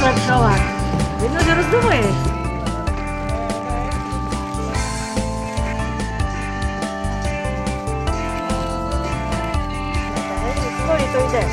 zlepšovať. Vidno, že rozdumuješ. Skôr to ide.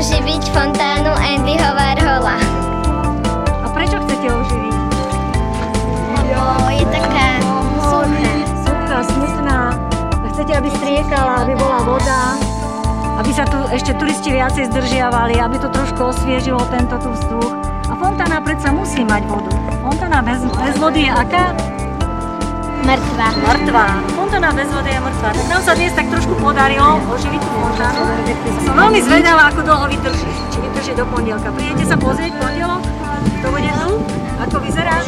Oživiť fontánu Andyho Warhola. A prečo chcete oživiť? Lebo je taká suchá. Suchá, smutná. A chcete, aby striekala, aby bola voda, aby sa tu ešte turisti viacej zdržiavali, aby to trošku osviežilo tento tu vzduch. A fontána predsa musí mať vodu. Fontána bez vody je aká? Mŕtva. Mŕtva. Fontána bez vody je mŕtva. Tak nám sa dnes tak trošku podarilo oživiť tú fontánu. Som veľmi zvedavá, ako dlho vydrží. Či vydrží do pondelka. Prídete sa pozrieť pondelok? To bude tu? Ako vyzerá?